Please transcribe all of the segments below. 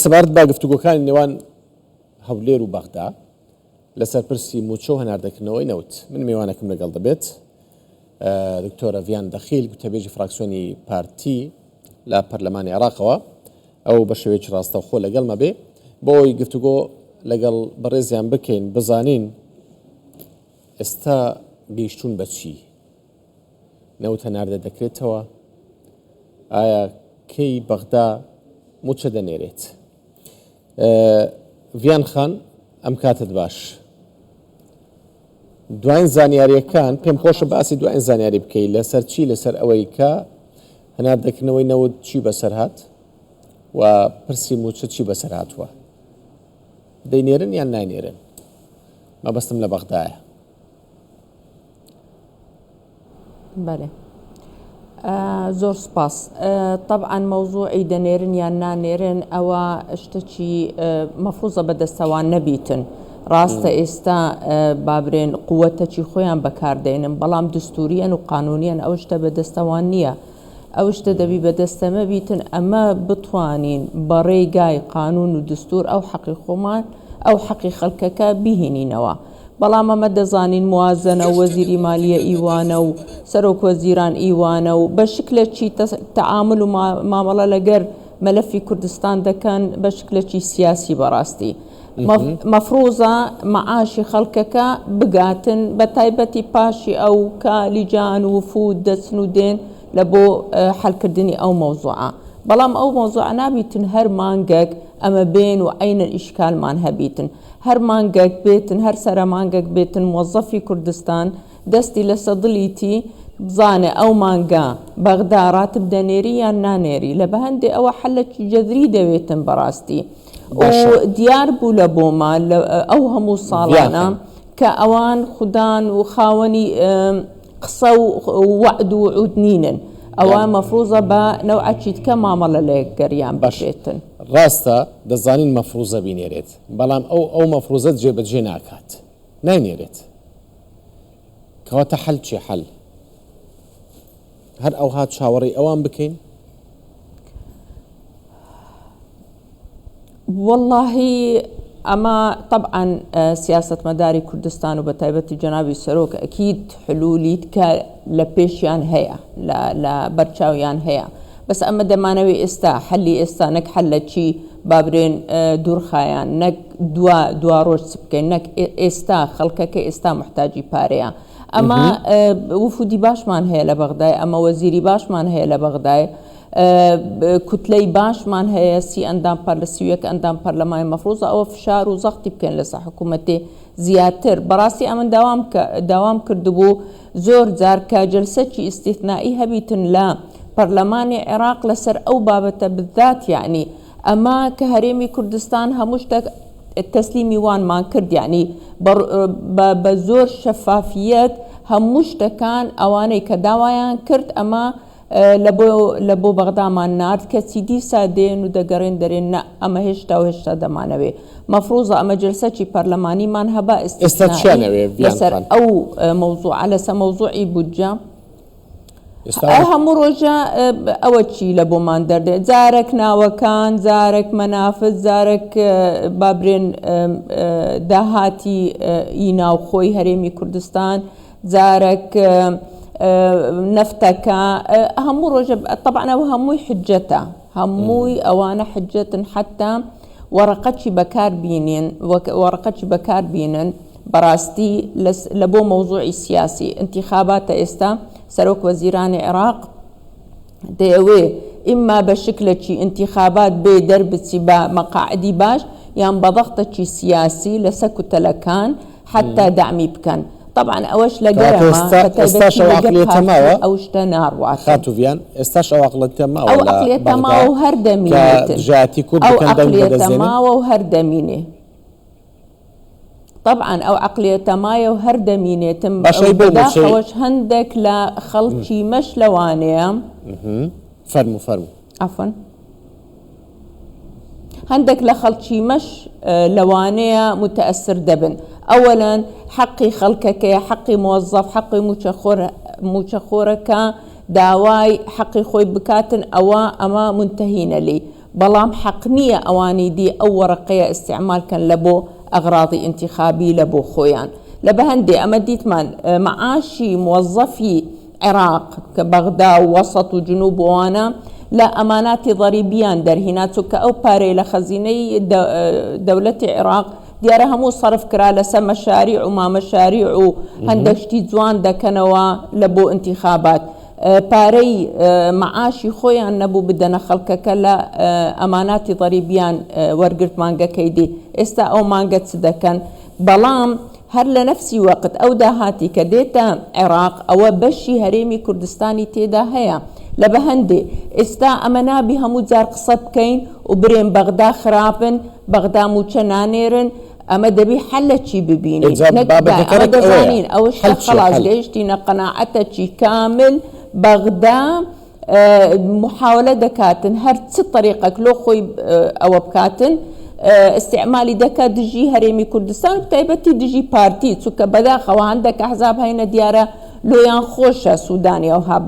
سەبارەت با گفتوگۆکانی نێوان هەولێر و بەغدا لەسەر پرسی موچۆ هەناردەکردنەوەی نەوت من میوانەکەم لەگەڵ دەبێت دکتۆرە ڤیان دەخیل گوتەبێژی فراکسیۆنی پارتی لە پەرلەمانی عێراقەوە ئەو بە شێوەیەکی ڕاستەوخۆ لەگەڵمە بێ بۆی گفتوگۆ لەگەڵ بەڕێزیان بکەین بزانین ئێستا گەیشتوون بە چی نەوت هەناردە دەکرێتەوە ئایا کەی بەغدا موچە دەنێرێت ڤیان خان ئەم کاتت باش دوایین زانیاریەکان پێم خۆشە باسی دوایین زانیاری بکەیت لەسەر چی لەسەر ئەوەی کە هەناردەکردنەوەی نەوت چی بەسەر هات و پرسی موچە چی بەسەر هاتووە دەینێرن یان ناینێرن مەبەستم لە بەغدایە. بله زۆر سپاس طبعا مەوزوعی دەنێرن یان نانێرن ئەوە شتێکی مەفروزە بەدەستەوان نەبیتن ڕاستە ئێستا بابرێن قووەتەکی خۆیان بەکاردێنن بەڵام دستوریەن و قانونیان ئەو شتە بەدەستەوان نییە ئەو شتە دەبی بەدەستەمە بیتن ئەمە بتوانین بەڕێگای قانون و دستور ئەو حەقی خۆمان ئەو حەقی خەڵکەکە بیهێنینەوە بەڵام ئەمە دەزانین موازنە و وەزیری مالیە ئیوانە و سەرۆک وەزیران ئیوانە و بە شکلێکی تەعامل و مامەڵە لەگەر مەلەفی کوردستان دەکەن بە شکلێکی سیاسی بەڕاستی مەفروزە مەعاشی خەڵکەکە بگاتن بە تایبەتی پاشی ئەو کە لیجان و وفود دەچن و دێن لە بۆ حەلکردنی ئەو مەوزوعە بەڵام ئەو مەوزوع نابیتن هەر مانگەک ئەمە بێن و عینە ئیشکالمان هەبیتن هەر مانگەک بێتن هەر سەرە مانگەک بێتن موظەفی کوردستان دەستی لە سەدڵیتی بزانێ ئەو مانگە بەغدا راتب دەنێری یان نانێری لە بە هەندێ ئەوە حەلەکی جەذری دەوێتن بەڕاستی و دیار بوو لە بۆمان ئەو هەموو ساڵانە کە ئەوان خوددان و خاوەنی قسە و وعد و عود نینن ئەوە مەفروزە بە نەوعەکی کە مامەڵە لە گەریان بشێتن ڕاستە دەزانین مەفروزە بینێرێت بەڵام ئەو مەفروزە جێبەجێ ناکات ناینێرێت کەواتە حەل چێ حەل هەر ئەو هات چاوەڕێی ئەوان بکەین واللهی ئەمە طبعا سیاستمەداری کوردستان و بە تایبەتی جەنابی سەرۆک ئەکید حلولیت کە لە پێشیان هەیە لە بەرچاویان هەیە بەس ئەمە دەمانەوەی ئێستا حەلی ئێستا نەک حەلەکی بابرێن دوورخایان نەک دوا ڕۆژ بکەین نەک ئێستا خەڵکەکە ئێستا محتاجی پارەیە ئەمە وفودی باشمان هەیە لە بەغدای ئەمە وەزیری باشمان هەیە لە بەغدای کوتلەی باشمان هەیە سی ئەندام پەرلەسیویەک ئەندام پەرلەمانی مەفروزە ئەوە فشار و زەختی بکەن لەسەر حکوومەتێ زیاتر بەڕاستی ئەمن داوام کردبوو زۆر جار کە جەلسەکی ئیستیثنائی هەبیتن لە پەرلەمانی عێراق لەسەر ئەو بابەتە بالذات یعنی ئەمە کە هەرێمی کوردستان هەموو شتێک تەسلیمی وانمان کرد یعنی بە زۆر شەفافیەت هەموو شتەکان ئەوانەی کە داوایان کرد ئەمە لە بۆ بەغدامان نارد کەچی دیسا دێن و دەگەڕێن دەرێن ئەمە هێشتا و هێشتا دەمانەوێ مەفروزە ئەمە جلسەی پەرلەمانیمان هەبا ئێستاچیانەوێ لەسەر ئەو مەوزوع لەسەر مەوزوعی بودجە هەموو ڕۆژە ئەوە چی لە بۆمان دەردێت جارێک ناوەکان جارێک مەنافت جارێک بابرێن داهاتی ئیناوخۆی هەرێمی کوردستان جارێک نفتەکە هەموو ڕۆژە طبعا ئەوە هەمووی حجەتە هەمووی ئەوانە حجەتن حتا وەرەقەکی بەکار بینن بەڕاستی لە بۆ مەوزوعی سیاسی انتخاباتە ئێستا سەرۆک وەزیرانی عێراق دەیەوێ ئیما بە شکلێکی انتخابات بێ دەربچی بە مەقاعدی باش یان بەدەختێکی سیاسی لەسەر کوتەلەکان حتا دامی بکەن طبعا ئەوەش لە گەرەمە ئەو شتە ناڕوات خاتوڤیان ئێستاش ئەو عەقڵیەتە ماوە ئەو عەقڵیەتە ماوە و هەر دەمینێتن ئەو عەقڵیەتە ماوە و هەر دەمینێ طبعا ئەو عەقڵیەتە مایە و هەر دەمینێتم بەداخەوەش هەندێک لە خەڵکی مەش لەوانەیە فەرموو عەفوەن هەندێک لە خەڵکی مەش لەوانەیە متەئەسر دەبن ئەوەلاً حەقی خەڵکەکەیە حەقی موظف حەقی موچەخۆرەکە داوای حەقی خۆی بکاتن ئەوە ئەمە منتەهینە لێ بەڵام حەق نییە ئەوانی دی ئەو وەرەقەیە ئیستیعمالکەن لە بۆ ئەغراضی انتخابی لە بۆ خۆیان. لە بە هەندێ ئەمە دیتمان معاشی موظفی عێراق کە بەغدا و وەسەط و جنوب وانە لە ئەماناتی ضەریبیان دەرهینا، چونکە ئەو پارەی لە خەزینەی دەوڵەتی عێراق دیارە هەموو سەرف کرا لەسەر مەشاریع و مامەشاریع و هەندێک شتی جوان دەکەنەوە لە بۆ انتخابات. پارەی معاشی خۆیان نەبوو بدەنە خەڵکەکە لە ئەماناتی ضەریبیان وەرگرت مانگەکەی دی. ئێستا ئەو مانگە چ دەکەن؟ بەڵام هەر لە نەفسی وەقت ئەو داهاتی کە دێتە عێراق ئەوە بەشی هەرێمی کوردستانی تێدا هەیە. لە بە هەندێ ئێستا ئەمە نابی هەموو جار قسە بکەین و برێن بەغدا خراپن، بەغدا موچە نانێرن، ئەمە دەبی حل لە چی ببینین؟ ئەمە دەزانین ئەوە شتە خەڵاس گەیشتینە قەناعەتەکی کامل. بەغدا محاولە دەکاتن هەر چ طریقەک لۆ خۆی ئەوە بکاتن استعمالی دەکات دژی هەرێمی کوردستان و تایبەتی دژی پارتی، چونکە بەداخەوە هەندێک ئەحزاب هەینە دیارە لۆیان خۆشە سوودانی ئەوها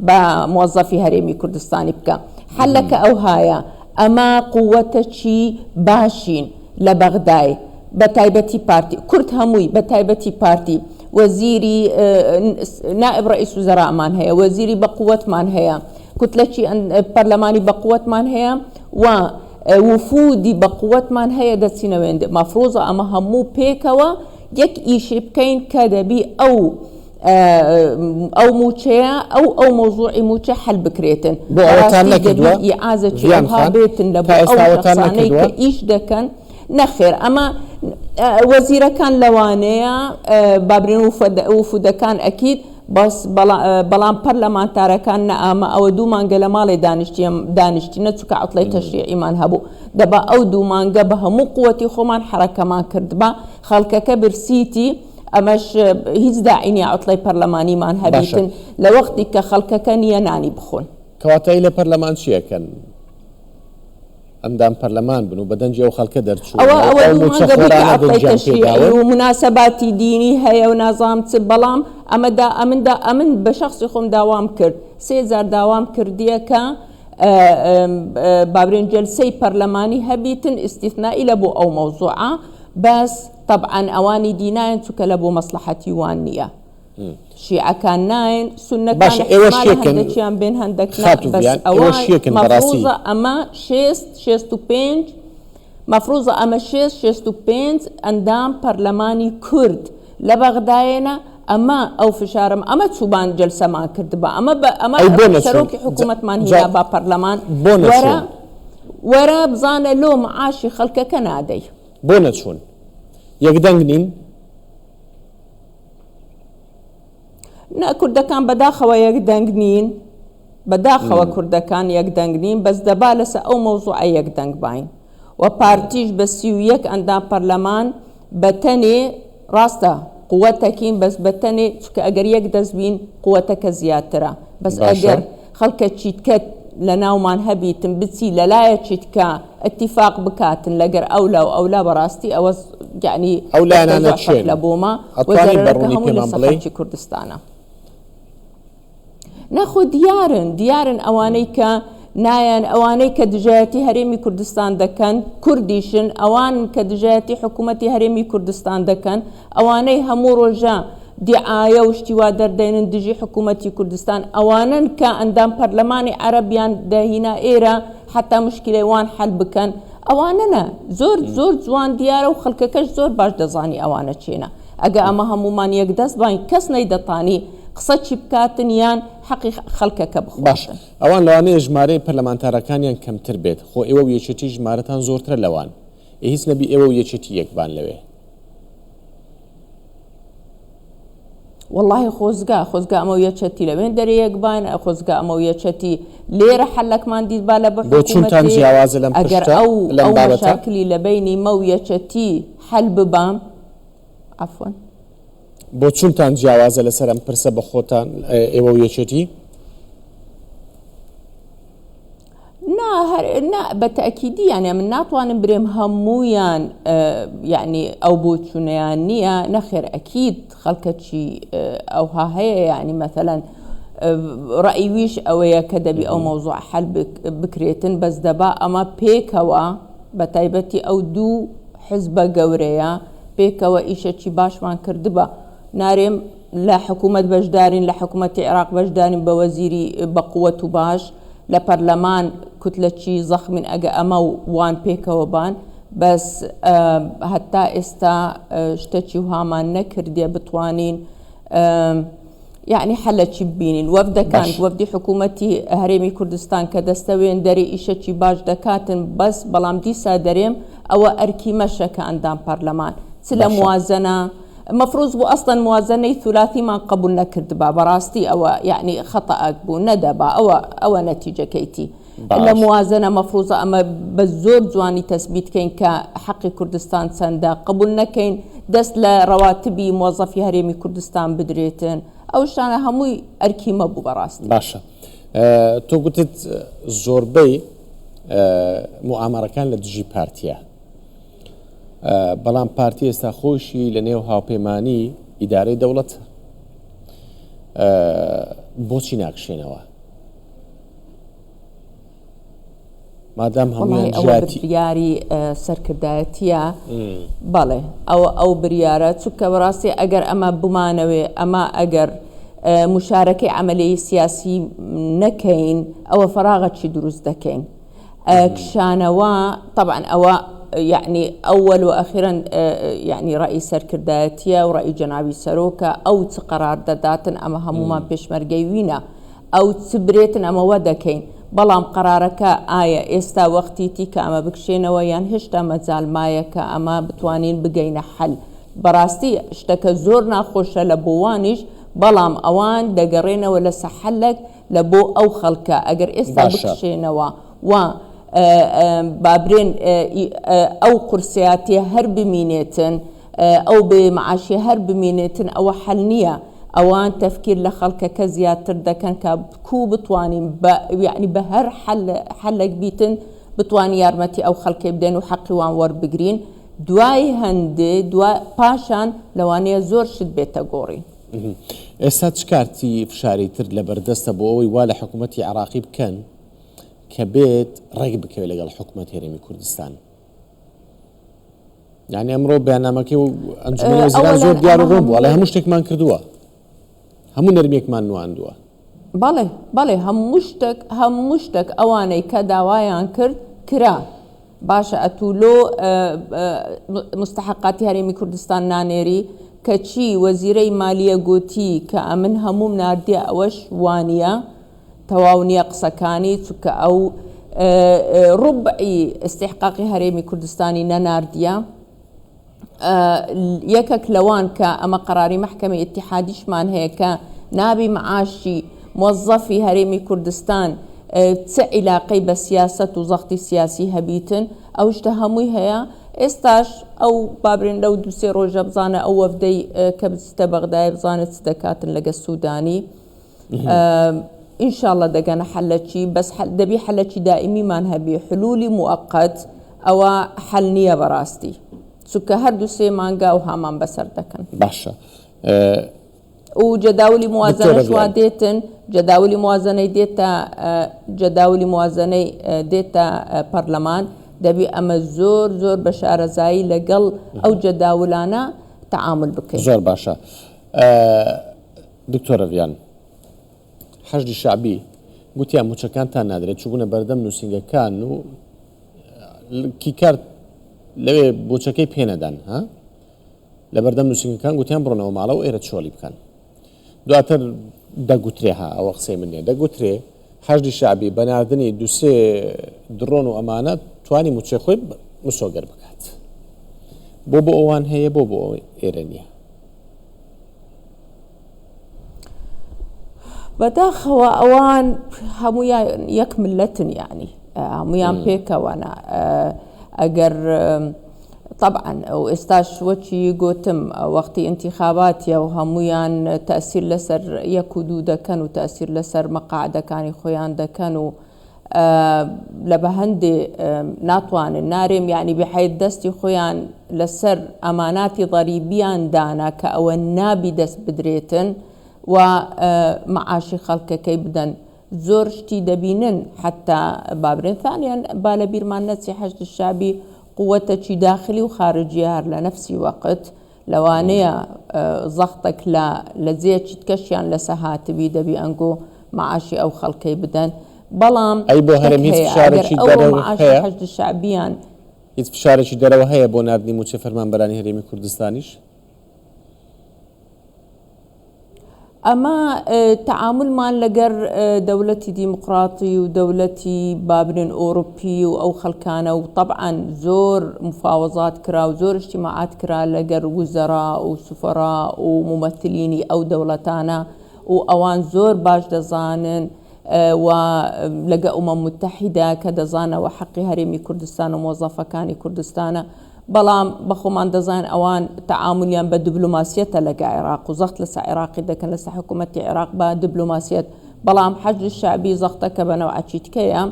بە موظفی هەرێمی کوردستانی بکە. حلەکە ئەو هایە ئەمە قووەتەکی باشین لە بەغدای بە تایبەتی پارتی کورد هەمووی بە تایبەتی پارتی وەزیری نائب ڕئیس وزەرامان هەیە، وەزیری بەقووەتمان هەیە، کوتلەکی پەرلەمانی بەقووەتمان هەیە و وفودی بەقووەتمان هەیە دەچینەوێندە. مەفروضە ئەمە هەموو پێکەوە یەک ئیشی بکەین کە دەبی ئەو موچەیە ئەو مۆزوعی موچە حل بکرێتن. بۆ ئەوەتان نەکردووە ئیعازەکی ئەوها بێتن لە بۆ ئەو شەخسانەی کە ئیش دەکەن. نەخێر ئەمە وەزیرەکان لەوانەیە بابرین وفودەکان ئەکید بەڵام پەرلەمانتارەکان نەئامە ئەوە دوو مانگە لە ماڵی دانیشتینە چونکە عوتڵەی تەشریعیمان هەبوو. دەبا ئەو دوو مانگە بە هەموو قووەتی خۆمان حرەکەمان کردبا خەڵکەکە برسیتی ئەمەش هیچ داعینی عوتڵەی پەرلەمانیمان هەبیتن لە وەختی کە خەڵکەکە نییە نانی بخۆن. کەواتای لە پەرلەمان چیەکەن؟ ئەندام پەرلەمان بن و بەدەنجی ئەو خەڵکە دەرچوو و مناسەباتی دینی هەیە و نازام چ، بەڵام ئەمن بە شخصی خۆم داوام کرد 3000 داوام کردیە کە بابرێن جەلسەی پەرلەمانی هەبیتن ئیستیثنائی لە بۆ ئەو مەوزوعە، بەس طبعا ئەوانی دینایەن چونکە لە بۆ مەسلحەتی وان نییە. شیعەکان ناین، سونەکان هەندێکیان بێن هەندێک بەس مەفروضە ئەمە 65 مەفروضە ئەمە 65 ئەندام پەرلەمانی کورد لە بەغدایەنە. ئەمە ئەو فشارم ئەمە چوبان جەلسەمان کرد بە ئەمە سەرۆکی حکوومەتمان هینا با پەرلەمان وەرە بزانە لۆ معاشی خەڵکەکە نادەی. بۆ نەچوون یەکدەنگ نین؟ نا کوردەکان بەداخەوە یەکدەنگ نین، بەداخەوە کوردەکان یەکدەنگ نین، بەس دەبا لەسەر ئەو مەوزوعە یەکدەنگ باین و پارتیش بە 31 ئەندام پەرلەمان بەتەنێ ڕاستە قووەتەکین، بەس بەتەنێ چکە ئەگەر یەک دەست بین قووەتەکە زیاترە. بەس ئەگەر خەڵکە چیتکەت لە ناومان هەبیتن بچی لەلایە چیتکە اتفاق بکاتن لەگەر ئەولا بەڕاستی ئەوە یعنی ئەو لایەنانە لە بۆمە وەزارەکە هەمووی لە سەرخەڵکی کوردستانە. نەخۆ دیارن ئەوانەی کە نایەن، ئەوانەی کە دژایەتی هەرێمی کوردستان دەکەن کوردیشن، ئەوان کە دژایەتی حکوومەتی هەرێمی کوردستان دەکەن، ئەوانەی هەموو ڕۆژە دیعاە و شتیوا دەردێنن دژی حکوومەتی کوردستان، ئەوانن کە ئەندام پەرلەمانی عەرەبیان داهینا ئێرە حتا مشکلەی وان حل بکەن. ئەوانەنە زۆر جوان دیارە و خەڵکەکەش زۆر باش دەزانی ئەوانە چێنە. ئەگە ئەمە هەمومان یەک دەست باین کەس نەیدەتانی قسە چی بکاتن یان حەقی خەڵکەکە بخۆن. باش ئەوان لەوانەیە ژمارەی پەرلەمانتارەکانیان کەمتر بێت، خۆ ئێوە و یەکێتی ژمارەتان زۆرترە لەوان، هیچ نەبی ئێوە و یەکێتی یەکبان لەوێ. والله خۆزگا ئەمە یەکێتی لەوێن دەرە یەکبان، خۆزگا ئەمە یەکێتی لێرە حەلەکمان دیت با لە بۆچونتان جیاوازە لەم ئەگەر ئەو مەشاکلی لە بینی مە و یەکێتی حل ببام عەفوەن بۆ چونتان جیاوازە لەسەر ئەم پرسە بە خۆتان ئێوە و یەکێتی؟ نا بەتەکیدی یانێ من ناتوانم برێم هەموویان یعنی ئەو بۆچوونەیان نییە. نەخێر ئەکید خەڵکەکی ئەوها هەیە، یعنی مەثەلەن رأيويش أويا كدبي أو موضوع حل بكريتن بس دبا أما بيكوا بتايبتي أو دو حزب قوريا بيكوا إيشا چي باش وان كردبا نارم لا حكومة بجدارين لا حكومة العراق بجدارين بوزيري بقوة باش لا برلمان كتلة شي ضخم من أجا أما وان بيكوا بان بس حتى استا اشتكي وهاما نكرديا بتوانين يعني حلت شبينين وفد كانت وفد حكومتي هريمي كردستان كدستوين داري إشتكي باش دكاتن بس بلام ديسا داريم أو أركي مشك عندهم برلمان سلا موازنة مفروض بو أصلا موازنة ثلاثي ما قبلنا كرد براستي أو يعني خطأ بو ندبا أو نتيجة كيتي إلا موازنة مفروضة أما بزور زواني تثبيت كين كحق كردستان سندا قبلنا كين دست لرواتبي موظفي هريمي كردستان بدريتن أو شانا هموي أركي مبو براستي باشا تو قلت زوربي مؤامرة كان لدجي بارتيا بەڵام پارتی ئێستا خۆشی لە نێو هاوپەیمانی ئیدارەی دەوڵەت بۆچی ناکشێنەوە مادام هەموویان ژاتی بریاری سەرکردایەتیە بەڵێ ئەو بریارە چونکە بەڕاستی ئەگەر ئەمە بمانەوێ ئەمە ئەگەر مشارەکەی عملی سیاسی نەکەین ئەوە فراغەتی دروست دەکەین کشانەوە طبعا ئەوە يعني أول وأخيرا يعني رأي سركرداتية ورأي جنابي سروكا أو تقرار داداتن أما هموما بيشمرقيوينا أو تبريتن أما ودكين بلام قرارك آية إستا وقتي تيكا أما بكشينا ويان هشتا مزال مايكا أما بتوانين بقينا حل براستي اشتكى زورنا خوشة لبوانيش بلام أوان دقرينا ولا سحلك لبو أو خلقا أجر إستا بكشينا و بابرين أو قرسياتي هرب مينيتن أو بمعاشي هرب مينيتن أو حلنية أوان تفكير لخلق كزياتر دكان كبكو بطواني يعني بهر حلق بيتن بطواني يارمتي أو خلق يبدين وحقي وان ور بقرين دواي هندي دواي باشان لوانيا زور شد بيتا قوري ئێستا چ کارتی فشاری تر لە بەردەستە بۆ ئەوەی وا لە حکوومەتی عراقی بکەن کە بێت ڕێک بکەوێت لەگەڵ حکوومەت هێرێمی کوردستان یعنی ئەمڕۆ بەیاننامەکەی و ئەنجومەنی وەزیران زۆر دیار و ڕۆم بوو ئەڵێ هەموو شتێکمان کردووە هەموو نەرمێکمان نواندووە بەڵێ هەموو شتێک ئەوانەی کە داوایان کرد کرا باشە ئەتولۆ مستحقاتی هەرێمی کوردستان نانێری کەچی وەزیرەی مالیە گوتی کە ئەمن هەموم ناردیە ئەوەش وانە تەواو نییە قسەکانی چونکە ئەو ڕوبعی استحقاقی هەرێمی کوردستانی نەناردیە یەکێک لەوان کە ئەمە قەراری مەحکەمەی ئیتیحادیشمان هەیە کە نابی معاشی موظفی هەرێمی کوردستان چ عیلاقەی بە سیاسەت و زەختی سیاسی هەبیتن ئەو شتە هەمووی هەیە ئێستاش ئەو بابرێن لەو دوسێ ڕۆژە بزانە ئەو وەفدەی کە بچتە بەغدای بزانێت چ دەکاتن لەگە سوودانی ئینشاءڵڵە دەگەنە حەلەکی بەس دەبی حەلەکی دائیمیمان هەبێ حلولی موقت ئەوە حەل نییە بەڕاستی چونکە هەردوو سێ مانگا و هامان بەسەر دەکەن باشە و جەداولی موازنەش وا دێتن جەداولی موازنەی دێتە پەرلەمان دەبی ئەمە زۆر بە شارەزایی لەگەڵ ئەو جەداولانە تەعامل بکەین زۆر باشە دکتۆرە ڤیان حەشدی شعبی گوتیان موچەکانتان نادرێت چوبوونە بەردەم نووسنگەکان و کیکار لەوێ بۆچەکەی پێنەدان ها لە بەردەم نووسنگەکان گوتیان بڕۆنەوە ماڵە و ئێرە چۆلی بکەن دواتر دەگوترێ ها ئەوە قسەی من نیە دەگوترێ حەشدی شعبی بەناردنی دووسێ درۆن و ئەمانە توانی موچە خۆی مسۆگەر بکات بۆ ئەوان هەیە بۆ ئێرە نییە بەداخەوە ئەوان هەموویان یەک ملەتن یعنی هەمویان پێکەوەنە ئەگەر طبعا ئەو ئێستاش وەچی گوتم وەختی انتخاباتیە و هەمویان تەسیر لەسەر یەک و دوو دەکەن و تەسیر لەسەر مەقاعدەکانی خۆیان دەکەن و لە بە هەندێ ناتوانن نارێم یعنی بحەیث دەستی خۆیان لەسەر ئەماناتی ضەریبیان دانا کە ئەوە نابی دەست بدرێتن و معاشی خەڵکەکەی بدەن زۆر شتی دەبینن حتا بابرێن ثانیان با لە بیرمان نەچی حەشد الشعبی قووەتەکی داخلی و خارجی هەر لە نەفسی وەقت لەوانەیە زەختێک لە جێچیت کەشیان لەسە هاتبی دەبی ئەنگۆ معاشی ئەو خەڵکەی بدەن بەڵام ئەی بۆ هەرم هیچ فشارێکی دەرەوە هەیە حەشد الشعبیان هیچ فشارێکی دەرەوە هەیە بۆ نردنی موچە فەرمانبەرانی هەرێمی کوردستانیش ئەمە تعاملمان لەگەر دەوڵەتی دیموقراتی و دەوڵەتی بابرێن ئۆروپی و ئەو خەڵکانە و طبعاً زۆر مفاوەزات کرا و زۆر اجتماعات کرا لەگەر وزەرا و سوفەرا و ممەثلینی ئەو دەوڵەتانە و ئەوان زۆر باش دەزانن و لەگە ئومەم متحیدا کە دەزانەوە حەقی هەرێمی کوردستان و مۆزەفەکانی کوردستانە بەڵام بەخۆمان دەزان ئەوان تعاملیان بە دیبلۆماسیەتە لەگە عێراق و زەخت لەسەر عێراقی دەکەن لەسەر حکوومەتی عێراق بە دیبلۆماسیەت بەڵام حەشد الشعبی زەختەکە بەنەوعی تکەیە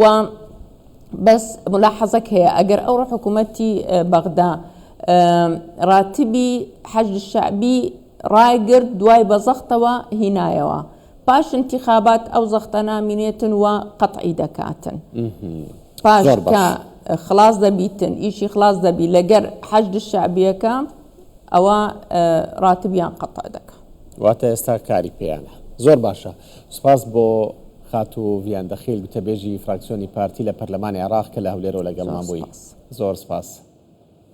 و بەس ملاحەزەک هەیە ئەگەر ئەو حکوومەتی بەغدا راتبی حەشد الشعبی ڕایگرت دوای بە زەختەوە هینایەوە پاش انتخابات ئەو زەختە نامینێتن و قەتعی دەکاتن پاش کە خلاص دەبیتن ئیشی خلاص دەبی لەگەر حەشد الشعبیەکە ئەوە راتبیان قەتع دەکات واتە ئێستا کاری پێیانە زۆر باشە سپاس بۆ خاتو ڤیان دەخیل گوتەبێژی فراکسیۆنی پارتی لە پەرلەمانی عێراق کە لە هەولێرەوە لەگەڵمان بووی زۆر سپاس